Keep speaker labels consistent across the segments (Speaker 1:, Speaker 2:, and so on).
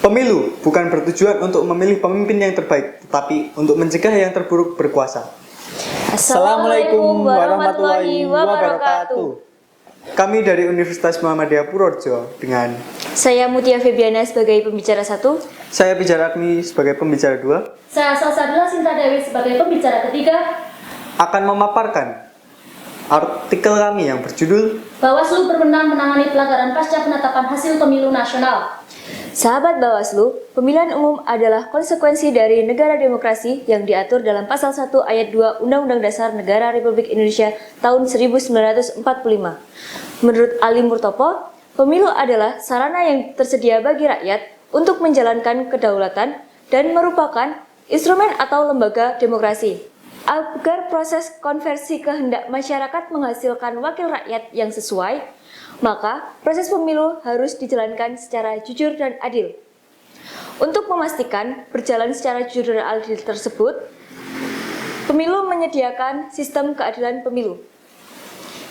Speaker 1: Pemilu bukan bertujuan untuk memilih pemimpin yang terbaik, tetapi untuk mencegah yang terburuk berkuasa.
Speaker 2: Assalamualaikum warahmatullahi wabarakatuh.
Speaker 1: Kami dari Universitas Muhammadiyah Purworejo dengan
Speaker 2: Saya Mutia Febiana sebagai pembicara 1.
Speaker 1: saya Pijar Agni sebagai pembicara 2
Speaker 3: Saya Salsabila Sinta Dewi sebagai pembicara ketiga.
Speaker 1: akan memaparkan artikel kami yang berjudul
Speaker 3: Bawaslu berwenang menangani pelanggaran pasca penetapan hasil pemilu nasional.
Speaker 2: Sahabat Bawaslu, pemilihan umum adalah konsekuensi dari negara demokrasi yang diatur dalam Pasal 1 Ayat 2 Undang-Undang Dasar Negara Republik Indonesia tahun 1945. Menurut Ali Murtopo, pemilu adalah sarana yang tersedia bagi rakyat untuk menjalankan kedaulatan dan merupakan instrumen atau lembaga demokrasi. Agar proses konversi kehendak masyarakat menghasilkan wakil rakyat yang sesuai, maka proses pemilu harus dijalankan secara jujur dan adil. Untuk memastikan berjalan secara jujur dan adil tersebut, pemilu menyediakan sistem keadilan pemilu.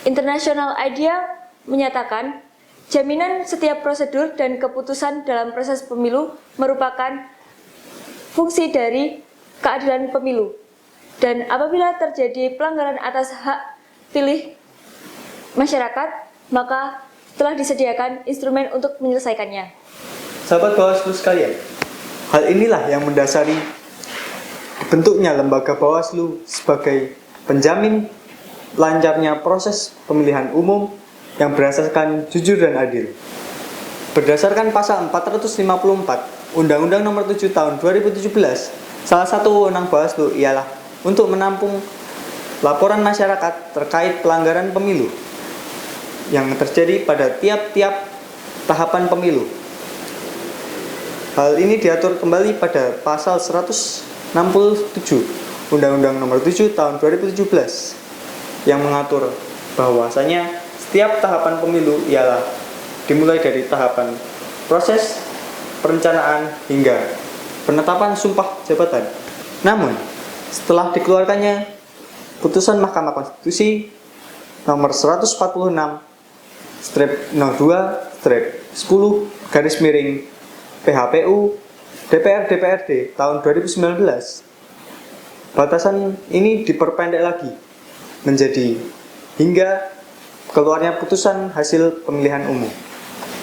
Speaker 2: International IDEA menyatakan, jaminan setiap prosedur dan keputusan dalam proses pemilu merupakan fungsi dari keadilan pemilu. Dan apabila terjadi pelanggaran atas hak pilih masyarakat, maka telah disediakan instrumen untuk menyelesaikannya.
Speaker 1: Sahabat Bawaslu sekalian, hal inilah yang mendasari bentuknya lembaga Bawaslu sebagai penjamin lancarnya proses pemilihan umum yang berdasarkan jujur dan adil. Berdasarkan pasal 454 Undang-Undang Nomor 7 Tahun 2017, salah satu wewenang Bawaslu ialah untuk menampung laporan masyarakat terkait pelanggaran pemilu yang terjadi pada tiap-tiap tahapan pemilu. Hal ini diatur kembali pada pasal 167 Undang-Undang Nomor 7 Tahun 2017 yang mengatur bahwasanya setiap tahapan pemilu ialah dimulai dari tahapan proses perencanaan hingga penetapan sumpah jabatan. Namun, setelah dikeluarkannya putusan Mahkamah Konstitusi nomor 146/02/10 PHPU DPR-DPRD tahun 2019, batasan ini diperpendek lagi menjadi hingga keluarnya putusan hasil pemilihan umum.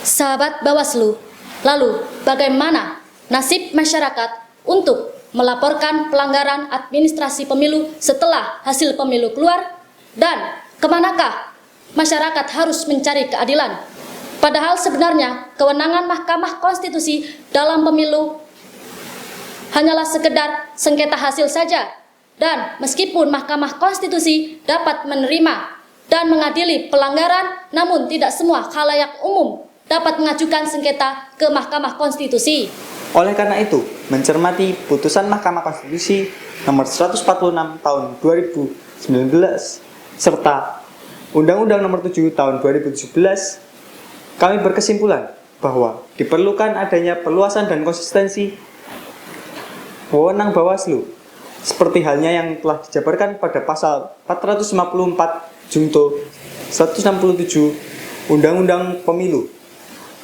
Speaker 3: Sahabat Bawaslu, lalu bagaimana nasib masyarakat untuk melaporkan pelanggaran administrasi pemilu setelah hasil pemilu keluar? Dan kemanakah masyarakat harus mencari keadilan? Padahal sebenarnya kewenangan Mahkamah Konstitusi dalam pemilu hanyalah sekedar sengketa hasil saja. Dan meskipun Mahkamah Konstitusi dapat menerima dan mengadili pelanggaran, namun tidak semua khalayak umum dapat mengajukan sengketa ke Mahkamah Konstitusi.
Speaker 1: Oleh karena itu, mencermati putusan Mahkamah Konstitusi nomor 146 tahun 2019 serta Undang-Undang Nomor 7 tahun 2017, kami berkesimpulan bahwa diperlukan adanya perluasan dan konsistensi wewenang Bawaslu seperti halnya yang telah dijabarkan pada pasal 454 Junto 167 Undang-Undang Pemilu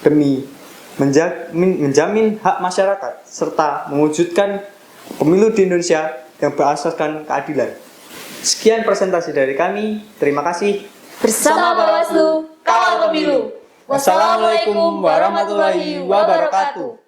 Speaker 1: demi menjamin hak masyarakat serta mewujudkan pemilu di Indonesia yang berasaskan keadilan. Sekian presentasi dari kami. Terima kasih.
Speaker 2: Bersama Bawaslu, kawal pemilu.
Speaker 1: Wassalamualaikum warahmatullahi wabarakatuh.